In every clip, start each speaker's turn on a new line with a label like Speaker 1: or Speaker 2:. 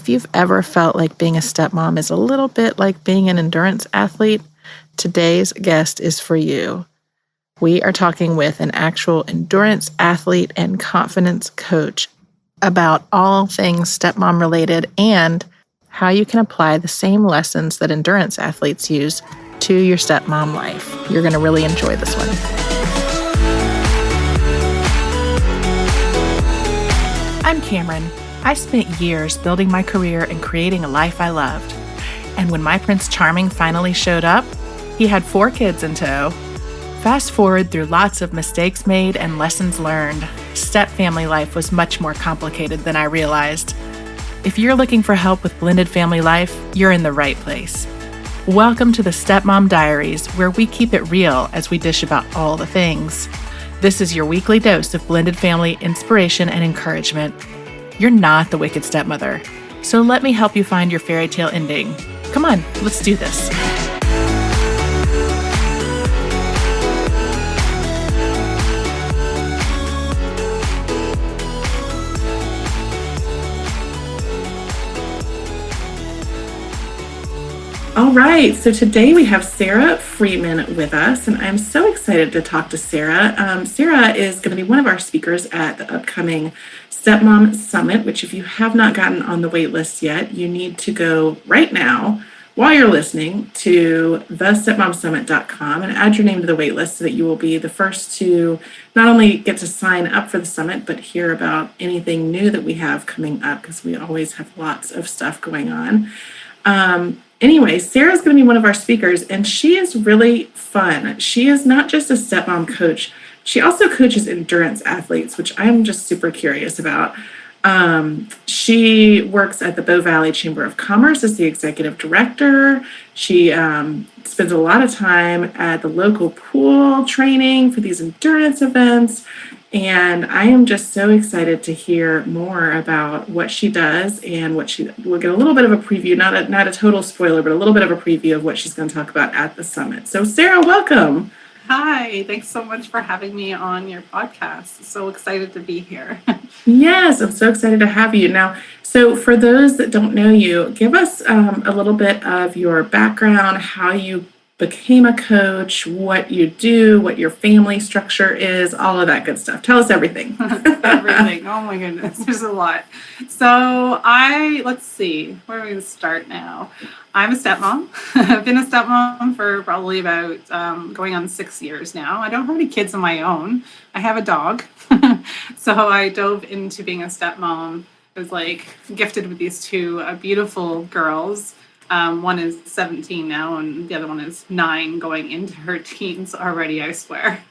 Speaker 1: If you've ever felt like being a stepmom is a little bit like being an endurance athlete, today's guest is for you. We are talking with an actual endurance athlete and confidence coach about all things stepmom related and how you can apply the same lessons that endurance athletes use to your stepmom life. You're going to really enjoy this one. I'm Cameron. I spent years building my career and creating a life I loved. And when my Prince Charming finally showed up, he had 4 kids in tow. Fast forward through lots of mistakes made and lessons learned, step family life was much more complicated than I realized. If you're looking for help with blended family life, you're in the right place. Welcome to the Stepmom Diaries, where we keep it real as we dish about all the things. This is your weekly dose of blended family inspiration and encouragement. You're not the wicked stepmother, so let me help you find your fairy tale ending. Come on, let's do this. All right, so today we have Sarah Freeman with us, and I'm so excited to talk to Sarah. Sarah is going to be one of our speakers at the upcoming Stepmom Summit, which if you have not gotten on the wait list yet, you need to go right now while you're listening to thestepmomsummit.com and add your name to the wait list so that you will be the first to not only get to sign up for the summit, but hear about anything new that we have coming up, because we always have lots of stuff going on. Anyway, Sarah's going to be one of our speakers, and she is really fun. She is not just a stepmom coach. She also coaches endurance athletes, which I'm just super curious about. She works at the Bow Valley Chamber of Commerce as the executive director. She spends a lot of time at the local pool training for these endurance events. And I am just so excited to hear more about what she does and we'll get a little bit of a preview, not a total spoiler, but a little bit of a preview of what she's going to talk about at the summit. So Sarah, welcome.
Speaker 2: Hi, thanks so much for having me on your podcast. So excited to be here.
Speaker 1: Yes, I'm so excited to have you. Now, so for those that don't know you, give us a little bit of your background, how you became a coach, what you do, what your family structure is, all of that good stuff. Tell us everything.
Speaker 2: Everything. Oh my goodness, there's a lot. So let's see, where are we going to start now? I'm a stepmom. I've been a stepmom for probably about going on 6 years now. I don't have any kids of my own. I have a dog. So I dove into being a stepmom. I was like gifted with these 2 beautiful girls. One is 17 now, and the other one is 9, going into her teens already, I swear.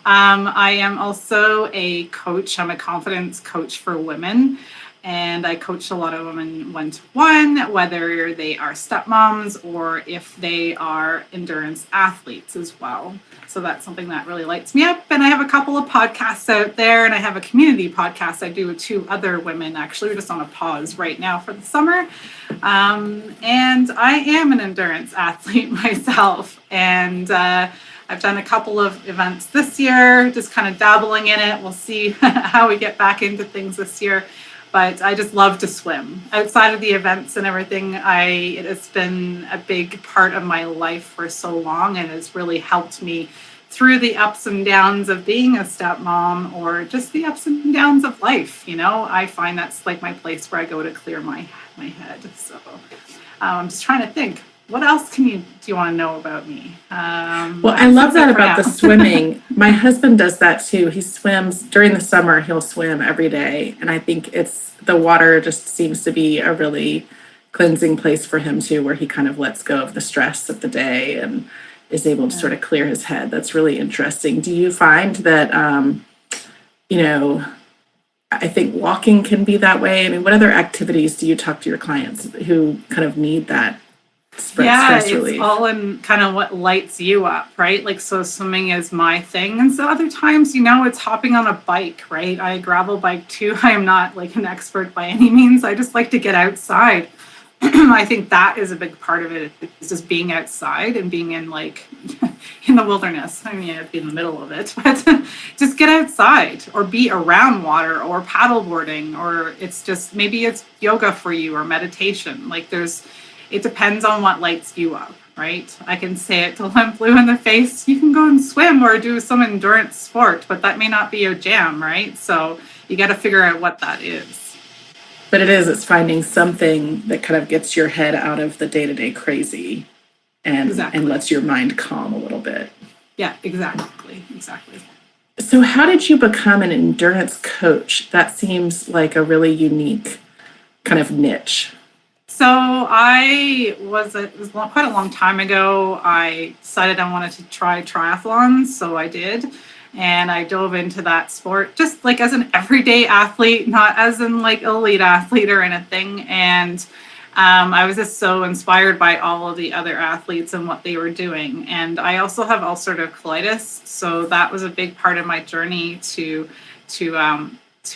Speaker 2: I am also a coach. I'm a confidence coach for women, and I coach a lot of women one-to-one, whether they are stepmoms or if they are endurance athletes as well. So that's something that really lights me up. And I have a couple of podcasts out there, and I have a community podcast I do with 2 other women. Actually, we're just on a pause right now for the summer. And I am an endurance athlete myself. And I've done a couple of events this year, just kind of dabbling in it. We'll see how we get back into things this year. But I just love to swim. Outside of the events and everything, it has been a big part of my life for so long, and it's really helped me through the ups and downs of being a stepmom, or just the ups and downs of life. You know, I find that's like my place where I go to clear my head. So I'm just trying to think. What else do you want to know about me?
Speaker 1: Well, I love that about the swimming. My husband does that too. He swims during the summer. He'll swim every day. And I think the water just seems to be a really cleansing place for him too, where he kind of lets go of the stress of the day and is able to sort of clear his head. That's really interesting. Do you find that, I think walking can be that way? I mean, what other activities do you talk to your clients who kind of need that? Stress relief.
Speaker 2: It's all in kind of what lights you up, right? Like, so swimming is my thing. And so other times, it's hopping on a bike, right? I gravel bike too. I am not like an expert by any means. I just like to get outside. I think that is a big part of it, is just being outside and being in like in the wilderness. I mean, I'd be in the middle of it, but just get outside or be around water or paddleboarding, or maybe it's yoga for you or meditation. Like it depends on what lights you up, right? I can say it till I'm blue in the face. You can go and swim or do some endurance sport, but that may not be your jam, right? So you got to figure out what that is.
Speaker 1: But it's finding something that kind of gets your head out of the day-to-day crazy and lets your mind calm a little bit.
Speaker 2: Yeah, exactly.
Speaker 1: So how did you become an endurance coach? That seems like a really unique kind of niche.
Speaker 2: So it was quite a long time ago. I decided I wanted to try triathlons, so I did. And I dove into that sport just like as an everyday athlete, not as an like elite athlete or anything. And I was just so inspired by all of the other athletes and what they were doing. And I also have ulcerative colitis, so that was a big part of my journey to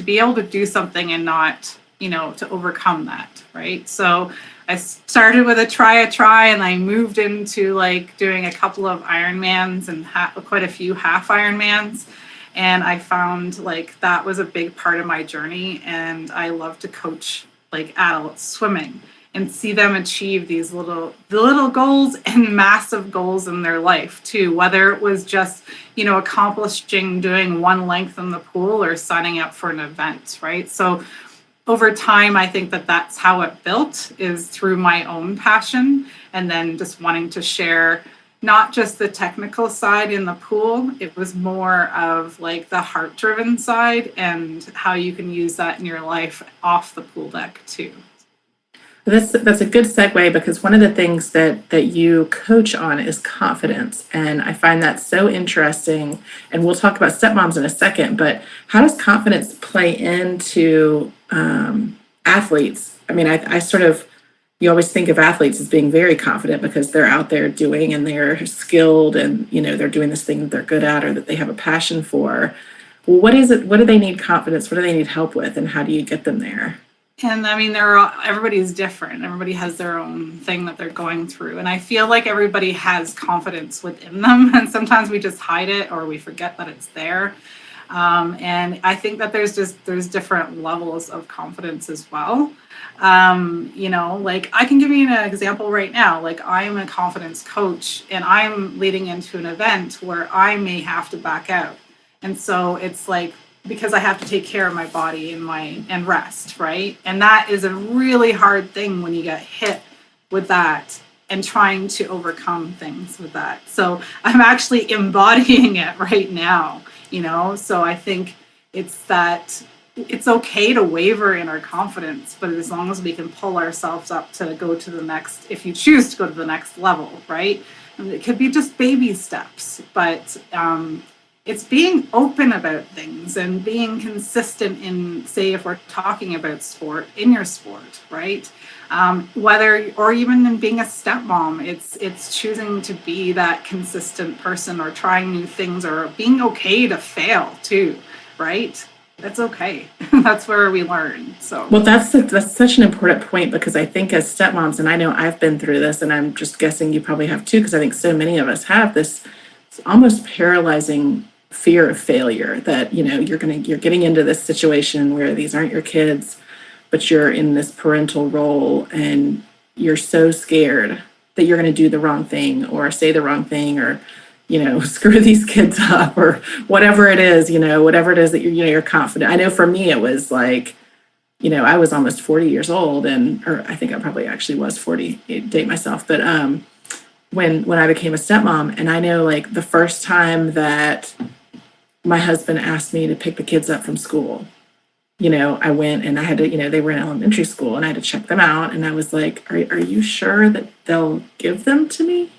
Speaker 2: be able to do something and not, to overcome that, right? So I started with a try, and I moved into like doing a couple of Ironmans and quite a few half Ironmans. And I found like that was a big part of my journey. And I love to coach like adults swimming and see them achieve these little goals and massive goals in their life too, whether it was just, accomplishing doing one length in the pool or signing up for an event, right? So over time, I think that that's how it built, is through my own passion, and then just wanting to share not just the technical side in the pool. It was more of like the heart-driven side and how you can use that in your life off the pool deck too.
Speaker 1: That's a good segue, because one of the things that you coach on is confidence. And I find that so interesting. And we'll talk about stepmoms in a second, but how does confidence play into athletes? I mean, you always think of athletes as being very confident because they're out there doing and they're skilled and, they're doing this thing that they're good at or that they have a passion for. Well, what is it? What do they need confidence? What do they need help with? And how do you get them there?
Speaker 2: And I mean, everybody's different. Everybody has their own thing that they're going through. And I feel like everybody has confidence within them. And sometimes we just hide it or we forget that it's there. And I think that there's different levels of confidence as well. Like I can give you an example right now. Like I'm a confidence coach and I'm leading into an event where I may have to back out. And so it's like, because I have to take care of my body and rest, right? And that is a really hard thing when you get hit with that and trying to overcome things with that. So I'm actually embodying it right now, So I think it's okay to waver in our confidence, but as long as we can pull ourselves up to go to the next, if you choose to go to the next level, right? And it could be just baby steps, but it's being open about things and being consistent in, say, if we're talking about sport, in your sport, right? Whether, or even in being a stepmom, it's choosing to be that consistent person or trying new things or being okay to fail too, right? That's okay. That's where we learn. So,
Speaker 1: well, that's such an important point, because I think as stepmoms, and I know I've been through this, and I'm just guessing you probably have too, because I think so many of us have this almost paralyzing fear of failure, that you're getting into this situation where these aren't your kids, but you're in this parental role and you're so scared that you're going to do the wrong thing or say the wrong thing or screw these kids up or whatever it is that you're confident. I know for me it was like, I was almost 40 years old, or I think I probably actually was 40, date myself, but when I became a stepmom, and I know like the first time that my husband asked me to pick the kids up from school, I went and I had to, they were in elementary school and I had to check them out. And I was like, are you sure that they'll give them to me?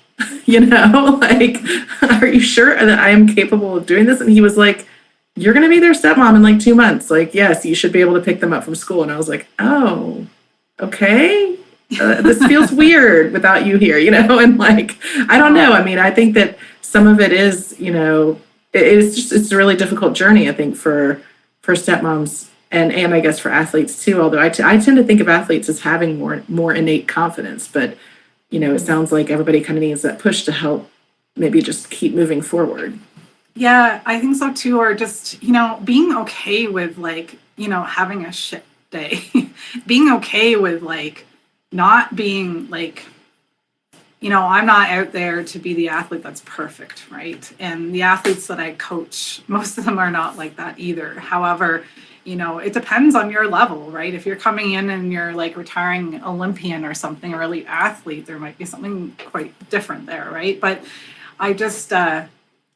Speaker 1: Like, are you sure that I am capable of doing this? And he was like, you're going to be their stepmom in like 2 months. Like, yes, you should be able to pick them up from school. And I was like, oh, okay. This feels weird without you here, and like, I don't know. I mean, I think that some of it is, it's a really difficult journey, I think, for stepmoms and I guess for athletes too. Although I tend to think of athletes as having more innate confidence, but it sounds like everybody kind of needs that push to help maybe just keep moving forward.
Speaker 2: Yeah, I think so too. Or just, being okay with like, having a shit day, being okay with like not being like, I'm not out there to be the athlete that's perfect, right? And the athletes that I coach, most of them are not like that either. However, it depends on your level, right? If you're coming in and you're like retiring Olympian or something, or elite athlete, there might be something quite different there, right? But I just, I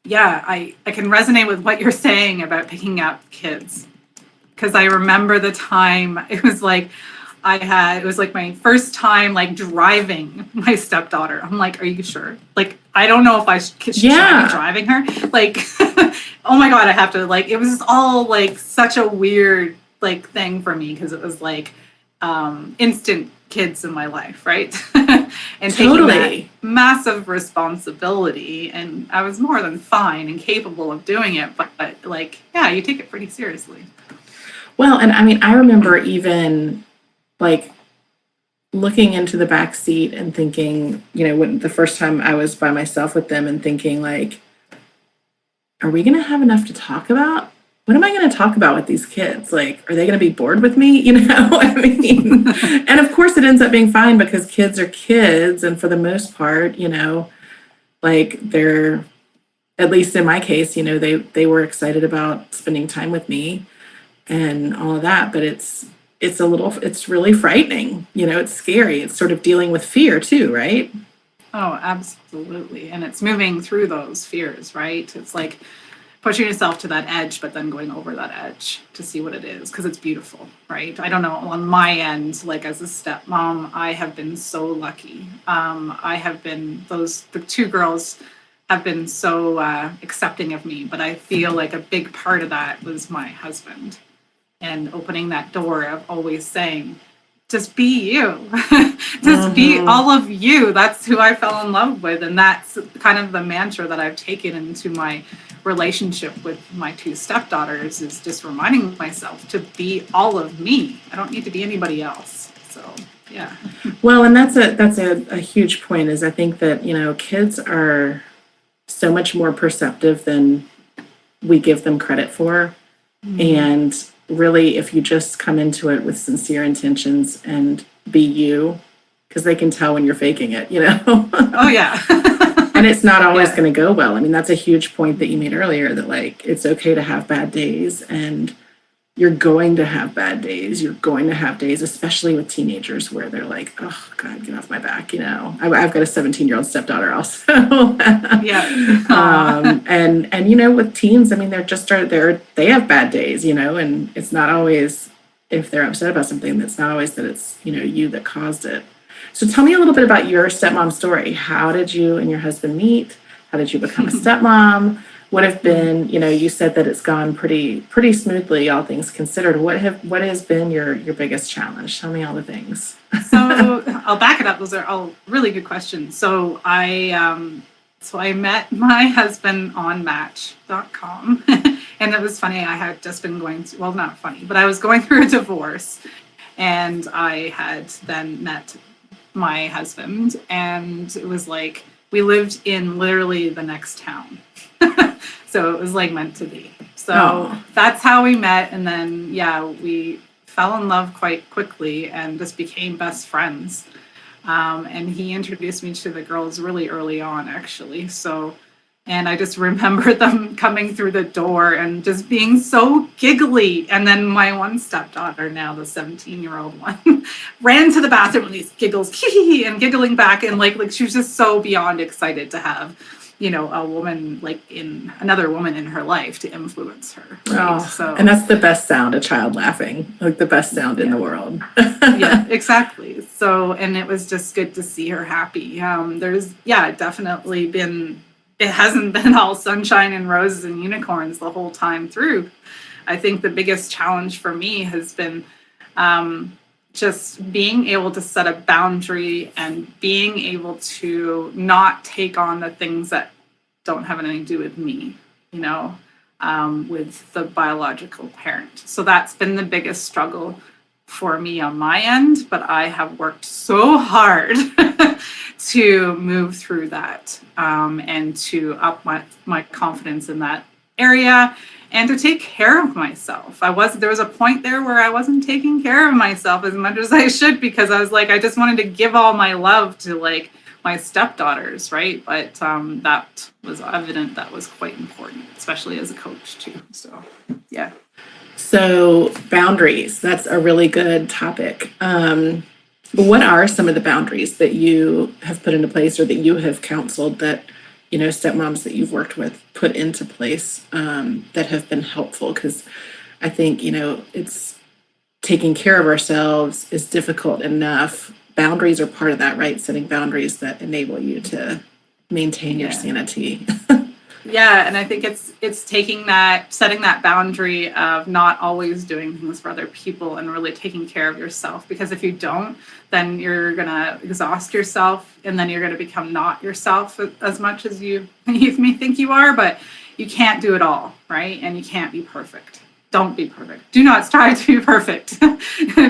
Speaker 2: can resonate with what you're saying about picking up kids. Because I remember the time, it was like my first time like driving my stepdaughter. I'm like, are you sure? Like, I don't know if I should be driving her. Like, oh my God, I have to, like, it was all like such a weird like thing for me, because it was like instant kids in my life, right? And taking that massive responsibility, and I was more than fine and capable of doing it, but like, yeah, you take it pretty seriously.
Speaker 1: Well, and I mean, I remember even like looking into the back seat and thinking, when the first time I was by myself with them, and thinking like, are we going to have enough to talk about? What am I going to talk about with these kids? Like, are they going to be bored with me? I mean, and of course it ends up being fine, because kids are kids. And for the most part, like they're, at least in my case, they were excited about spending time with me and all of that. But it's really frightening. It's scary. It's sort of dealing with fear too, right?
Speaker 2: Oh, absolutely. And it's moving through those fears, right? It's like pushing yourself to that edge, but then going over that edge to see what it is, because it's beautiful, right? I don't know, on my end, like as a stepmom, I have been so lucky. The two girls have been so accepting of me, but I feel like a big part of that was my husband, and opening that door of always saying, just be you, just be all of you. That's who I fell in love with. And that's kind of the mantra that I've taken into my relationship with my two stepdaughters, is just reminding myself to be all of me. I don't need to be anybody else. So, yeah.
Speaker 1: Well, and that's a huge point, is I think that, kids are so much more perceptive than we give them credit for. And really, if you just come into it with sincere intentions and be you, because they can tell when you're faking it,
Speaker 2: Oh, yeah.
Speaker 1: And it's not always going to go well. I mean, that's a huge point that you made earlier, that like, it's okay to have bad days, and you're going to have bad days. You're going to have days, especially with teenagers, where they're like, oh God, get off my back. I've got a 17-year-old stepdaughter also.
Speaker 2: Yeah.
Speaker 1: And with teens, I mean, they have bad days, and it's not always, if they're upset about something, that's not always that it's, you that caused it. So tell me a little bit about your stepmom story. How did you and your husband meet? How did you become a stepmom? What have been, you said that it's gone pretty smoothly, all things considered. What has been your biggest challenge? Tell me all the things.
Speaker 2: So I'll back it up. Those are all really good questions. So I met my husband on Match.com. And it was funny. I had just been not funny, but I was going through a divorce, and I had then met my husband, and it was like we lived in literally the next town. So it was like meant to be. So That's how we met. And then, we fell in love quite quickly and just became best friends. And he introduced me to the girls really early on, actually. And I just remember them coming through the door and just being so giggly. And then my one stepdaughter, now the 17-year-old one, ran to the bathroom with these giggles, and giggling back. And like she was just so beyond excited to have, a woman, like another woman in her life to influence her. Right?
Speaker 1: And that's the best sound, a child laughing, like the best sound in the world.
Speaker 2: Yeah, exactly. So, and it was just good to see her happy. There's definitely been, it hasn't been all sunshine and roses and unicorns the whole time through. I think the biggest challenge for me has been just being able to set a boundary and being able to not take on the things that don't have anything to do with me, with the biological parent. So that's been the biggest struggle for me on my end, but I have worked so hard to move through that, and to up my confidence in that area and to take care of myself. There was a point there where I wasn't taking care of myself as much as I should, because I was like, I just wanted to give all my love to like my stepdaughters, right? But that was evident that was quite important, especially as a coach too. So yeah.
Speaker 1: So boundaries, that's a really good topic. What are some of the boundaries that you have put into place or that you have counseled that, stepmoms that you've worked with put into place that have been helpful? Because I think, it's taking care of ourselves is difficult enough. Boundaries are part of that, right? Setting boundaries that enable you to maintain your sanity.
Speaker 2: Yeah, and I think it's setting that boundary of not always doing things for other people and really taking care of yourself. Because if you don't, then you're gonna exhaust yourself, and then you're gonna become not yourself as much as you may think you are. But you can't do it all, right? And you can't be perfect. Don't be perfect. Do not strive to be perfect.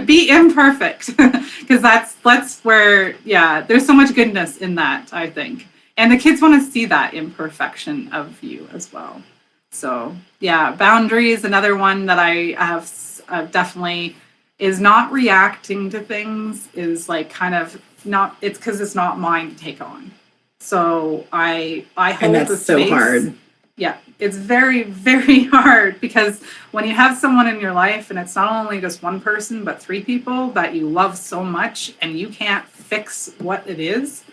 Speaker 2: Be imperfect, because that's where there's so much goodness in that, I think. And the kids want to see that imperfection of you as well. So boundaries, another one that I have definitely is not reacting to things, is like kind of not, it's because it's not mine to take on. So I hold
Speaker 1: and that's
Speaker 2: the space.
Speaker 1: So hard.
Speaker 2: Yeah, it's very, very hard, because when you have someone in your life and it's not only just one person, but 3 people that you love so much and you can't fix what it is,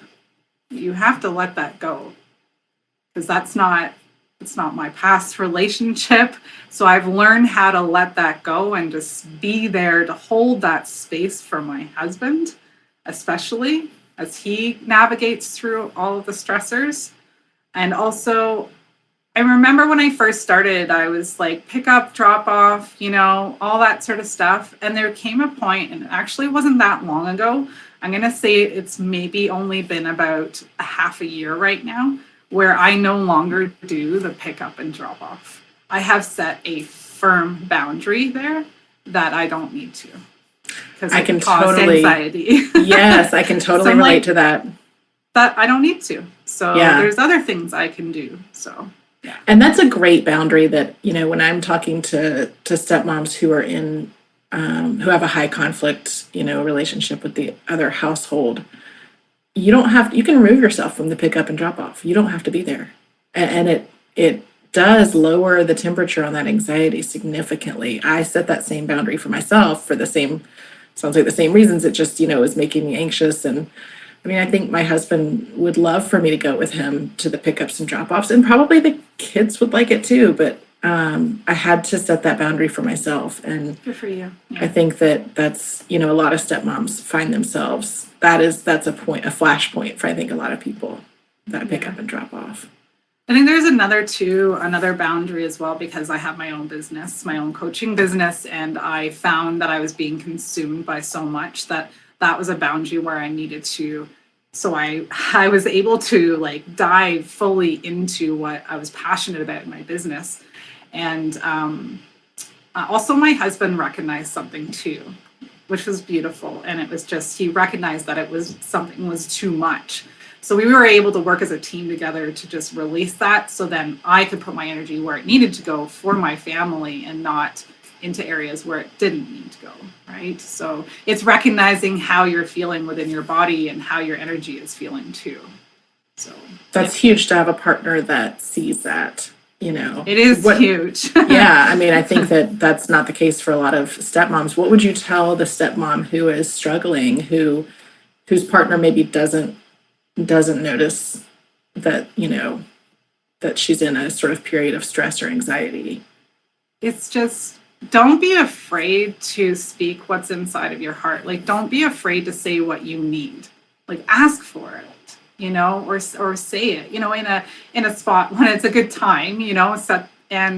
Speaker 2: you have to let that go, because it's not my past relationship. So I've learned how to let that go and just be there to hold that space for my husband, especially as he navigates through all of the stressors. And also, I remember when I first started, I was like, pick up, drop off, all that sort of stuff. And there came a point, and it actually wasn't that long ago, I'm going to say it's maybe only been about a half a year right now, where I no longer do the pick up and drop off. I have set a firm boundary there that I don't need to, because I can cause anxiety.
Speaker 1: Yes, I can totally relate to that.
Speaker 2: That I don't need to. So there's other things I can do. So yeah.
Speaker 1: And that's a great boundary that, when I'm talking to stepmoms who are in who have a high conflict, relationship with the other household, you can remove yourself from the pickup and drop off. You don't have to be there. And it does lower the temperature on that anxiety significantly. I set that same boundary for myself for sounds like the same reasons. It just, is making me anxious. And I mean, I think my husband would love for me to go with him to the pickups and drop offs, and probably the kids would like it too. But I had to set that boundary for myself. And
Speaker 2: good for you. Yeah.
Speaker 1: I think that's, a lot of stepmoms find themselves, that's a flashpoint for, I think, a lot of people, that pick up and drop off.
Speaker 2: I think there's another boundary as well, because I have my own business, my own coaching business, and I found that I was being consumed by so much that was a boundary where I needed to. So I was able to like dive fully into what I was passionate about in my business. And also my husband recognized something too, which was beautiful. And it was just, he recognized that something was too much. So we were able to work as a team together to just release that, so then I could put my energy where it needed to go for my family and not into areas where it didn't need to go, right? So it's recognizing how you're feeling within your body and how your energy is feeling too. So
Speaker 1: that's huge to have a partner that sees that.
Speaker 2: It is huge.
Speaker 1: Yeah, I mean, I think that's not the case for a lot of stepmoms. What would you tell the stepmom who is struggling, whose partner maybe doesn't notice that, that she's in a sort of period of stress or anxiety?
Speaker 2: It's just, don't be afraid to speak what's inside of your heart. Like, don't be afraid to say what you need. Like, ask for it. Or say it, in a spot when it's a good time,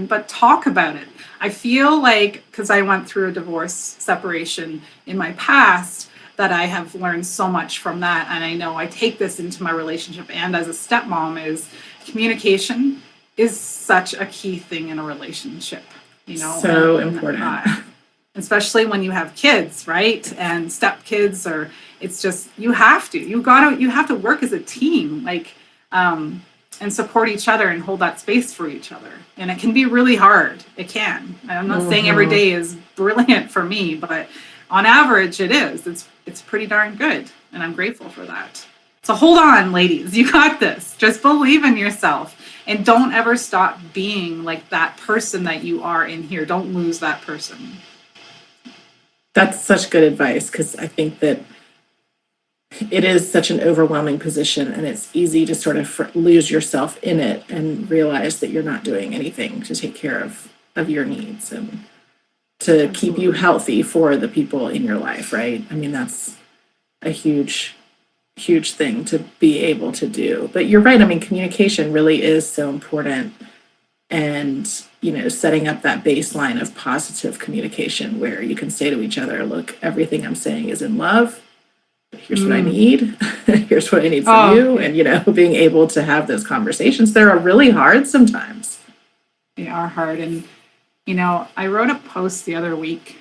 Speaker 2: but talk about it. I feel like, because I went through a divorce separation in my past, that I have learned so much from that. And I know I take this into my relationship and as a stepmom, is communication is such a key thing in a relationship,
Speaker 1: So important.
Speaker 2: especially when you have kids, right? And step kids, or it's just, you have to work as a team, like, and support each other and hold that space for each other. And it can be really hard. It can. I'm not saying every day is brilliant for me, but on average it is. It's pretty darn good. And I'm grateful for that. So hold on, ladies, you got this. Just believe in yourself and don't ever stop being like that person that you are in here. Don't lose that person.
Speaker 1: That's such good advice, because I think that it is such an overwhelming position, and it's easy to sort of lose yourself in it and realize that you're not doing anything to take care of your needs and to keep you healthy for the people in your life, right? I mean, that's a huge thing to be able to do. But you're right. I mean, communication really is so important. And, setting up that baseline of positive communication where you can say to each other, look, everything I'm saying is in love. Here's what I need. Here's what I need from you. And, being able to have those conversations that are really hard sometimes.
Speaker 2: They are hard. And, I wrote a post the other week.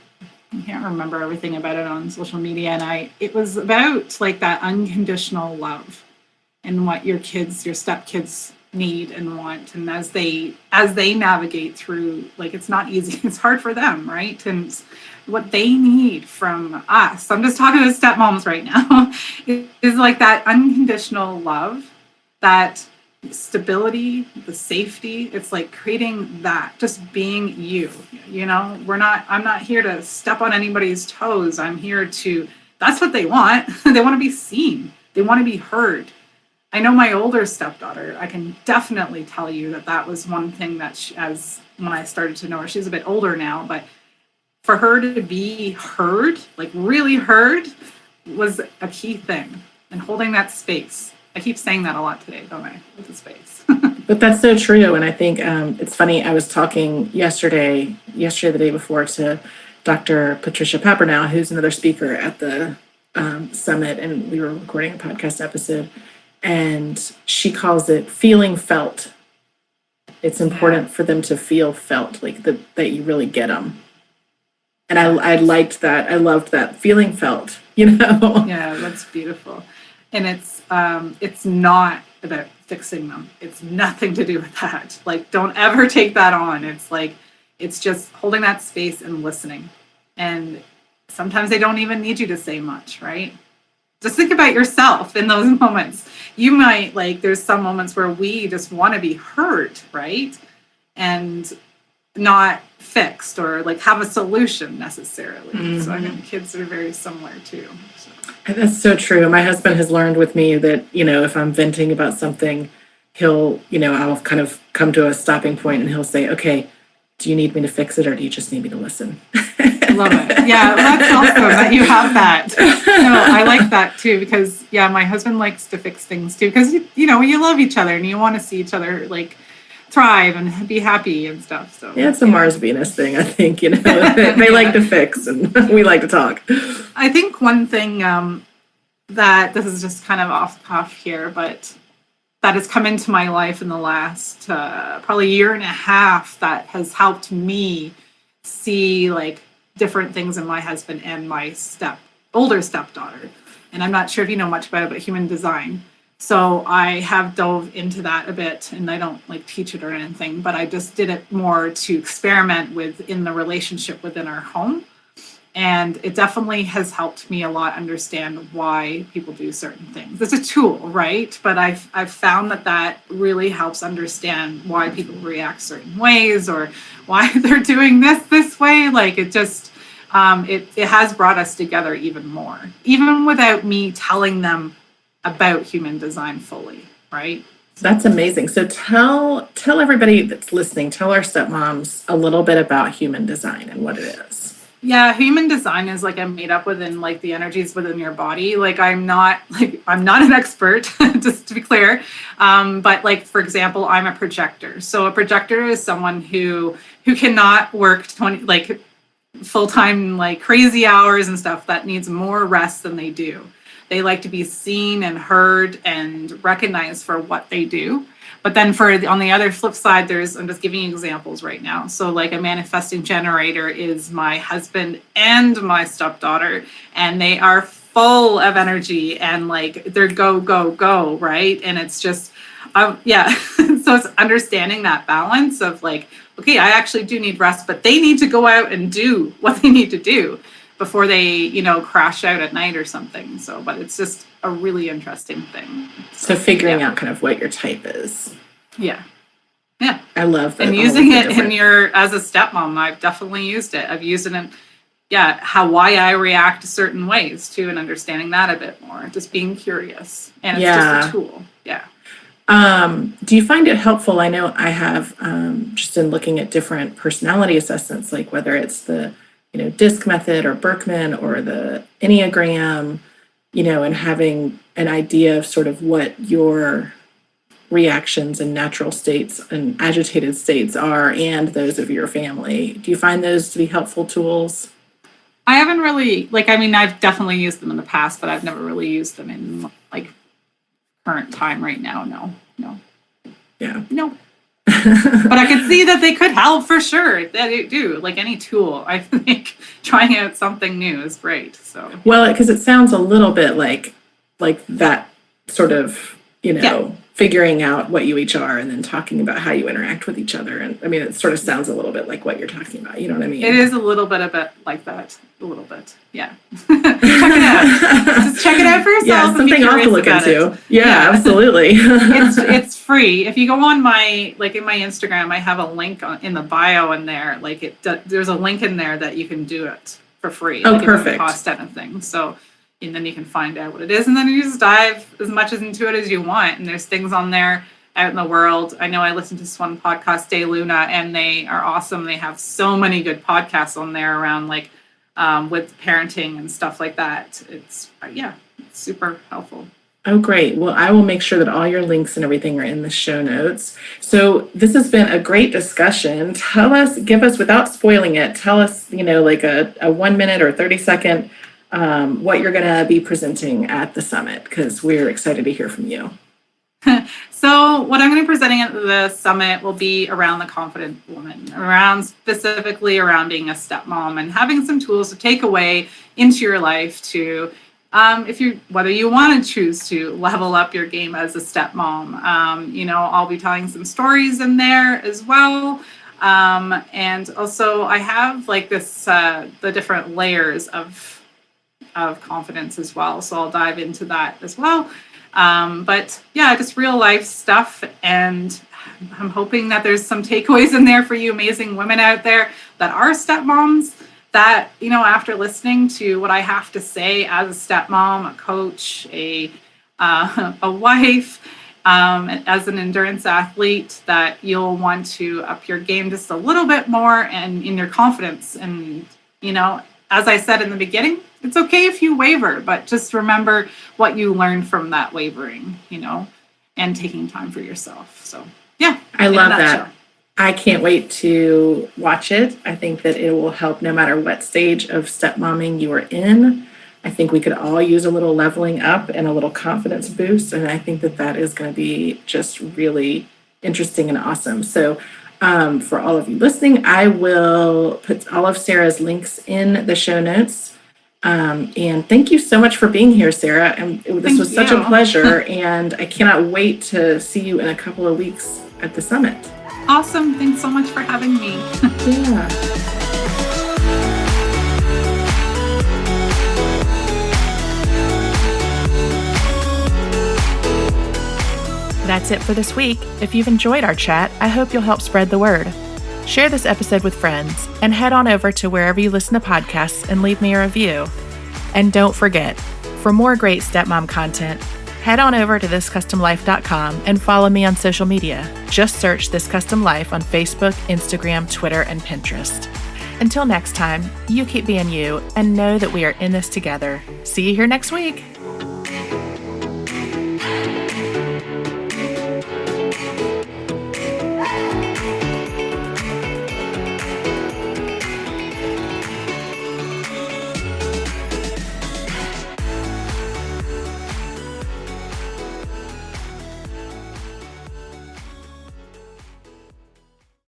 Speaker 2: I can't remember everything about it on social media. And it was about like that unconditional love and what your stepkids need and want. And as they navigate through, like, it's not easy. It's hard for them, right? And what they need from us, I'm just talking to stepmoms right now, is like that unconditional love, that stability, the safety. It's like creating that, just being you. I'm not here to step on anybody's toes. I'm here that's what they want. They want to be seen. They want to be heard. I know my older stepdaughter, I can definitely tell you that was one thing that when I started to know her, she's a bit older now, but for her to be heard, like really heard, was a key thing. And holding that space. I keep saying that a lot today, don't I? With the space.
Speaker 1: But that's so true. And I think it's funny. I was talking yesterday, the day before, to Dr. Patricia Pappernow, who's another speaker at the summit, and we were recording a podcast episode, and she calls it feeling felt. It's important for them to feel felt, like that you really get them. And I liked that. I loved that, feeling felt,
Speaker 2: Yeah, that's beautiful. And it's not about fixing them. It's nothing to do with that. Like, don't ever take that on. It's like, it's just holding that space and listening. And sometimes they don't even need you to say much, right? Just think about yourself in those moments. You might, there's some moments where we just want to be heard, right? And not fixed or have a solution necessarily. Mm-hmm. So I think kids are very similar too. So.
Speaker 1: That's so true. My husband has learned with me that, if I'm venting about something, he'll, I'll kind of come to a stopping point and he'll say, okay, do you need me to fix it or do you just need me to listen?
Speaker 2: I love it. Yeah, that's awesome that you have that. No, I like that too because, my husband likes to fix things too because, you love each other and you want to see each other thrive and be happy and stuff. So
Speaker 1: yeah, it's a Mars-Venus thing, I think, they like to fix and we like to talk.
Speaker 2: I think one thing that this is just kind of off the cuff here, but that has come into my life in the last probably year and a half that has helped me see different things in my husband and my older stepdaughter. And I'm not sure if you know much about it, but human design. So I have dove into that a bit, and I don't teach it or anything, but I just did it more to experiment with in the relationship within our home. And it definitely has helped me a lot understand why people do certain things. It's a tool, right? But I've found that really helps understand why people react certain ways or why they're doing this way. It just, it has brought us together even more, even without me telling them about human design fully, right?
Speaker 1: That's amazing. So tell everybody that's listening, tell our stepmoms a little bit about human design and what it is.
Speaker 2: Yeah, human design is I'm made up within the energies within your body. I'm not an expert, just to be clear. But for example, I'm a projector. So a projector is someone who cannot work 20 full-time crazy hours and stuff, that needs more rest than they do. They like to be seen and heard and recognized for what they do. But then on the other flip side, I'm just giving you examples right now. So like a manifesting generator is my husband and my stepdaughter, and they are full of energy and like they're go, go, go, right? And it's just, yeah. So it's understanding that balance of like, okay, I actually do need rest, but they need to go out and do what they need to do before they, crash out at night or something. So, but it's just a really interesting thing.
Speaker 1: So figuring out kind of what your type is.
Speaker 2: Yeah. Yeah.
Speaker 1: I love that.
Speaker 2: And using it as a stepmom, I've definitely used it. I've used it in, why I react certain ways too, and understanding that a bit more, just being curious. And it's just a tool. Yeah.
Speaker 1: Do you find it helpful? I know I have, just in looking at different personality assessments, like whether it's the, DISC method or Berkman or the Enneagram, and having an idea of sort of what your reactions and natural states and agitated states are and those of your family. Do you find those to be helpful tools?
Speaker 2: I haven't really, I've definitely used them in the past, but I've never really used them in current time right now. No.
Speaker 1: Yeah.
Speaker 2: No. But I could see that they could help for sure. That they do. Like any tool, I think trying out something new is great. So
Speaker 1: well, because it sounds a little bit like that sort of, figuring out what you each are and then talking about how you interact with each other. And I mean, it sort of sounds a little bit like what you're talking about. You know what I mean?
Speaker 2: It is a little bit like that. A little bit. Yeah. Check it out. Just check it out for yourself.
Speaker 1: Yeah, something else to look into. Yeah, absolutely.
Speaker 2: It's free. If you go on in my Instagram, I have a link in the bio in there. There's a link in there that you can do it for free.
Speaker 1: Oh, perfect.
Speaker 2: It doesn't cost anything. So, and then you can find out what it is. And then you just dive as much into it as you want. And there's things on there out in the world. I know I listened to this one podcast, Day Luna, and they are awesome. They have so many good podcasts on there around with parenting and stuff like that. It's super helpful.
Speaker 1: Oh, great. Well, I will make sure that all your links and everything are in the show notes. So this has been a great discussion. Give us, without spoiling it, tell us, like a 1 minute or 30-second what you're going to be presenting at the summit, because we're excited to hear from you.
Speaker 2: So what I'm going to be presenting at the summit will be around the confident woman, specifically around being a stepmom and having some tools to take away into your life to, whether you want to choose to level up your game as a stepmom. I'll be telling some stories in there as well. And also I have the different layers of confidence as well. So I'll dive into that as well. But just real life stuff. And I'm hoping that there's some takeaways in there for you amazing women out there that are stepmoms that, after listening to what I have to say as a stepmom, a coach, a wife, as an endurance athlete, that you'll want to up your game just a little bit more and in your confidence. And, as I said in the beginning, it's okay if you waver, but just remember what you learned from that wavering, and taking time for yourself. So, yeah.
Speaker 1: I love that. I can't wait to watch it. I think that it will help no matter what stage of stepmomming you are in. I think we could all use a little leveling up and a little confidence boost. And I think that is going to be just really interesting and awesome. So, for all of you listening, I will put all of Sarah's links in the show notes. And thank you so much for being here, Sarah. And this was such a pleasure. And I cannot wait to see you in a couple of weeks at the summit.
Speaker 2: Awesome. Thanks so much for having me.
Speaker 1: Yeah.
Speaker 3: That's it for this week. If you've enjoyed our chat, I hope you'll help spread the word. Share this episode with friends and head on over to wherever you listen to podcasts and leave me a review. And don't forget, for more great stepmom content, head on over to thiscustomlife.com and follow me on social media. Just search This Custom Life on Facebook, Instagram, Twitter, and Pinterest. Until next time, you keep being you and know that we are in this together. See you here next week.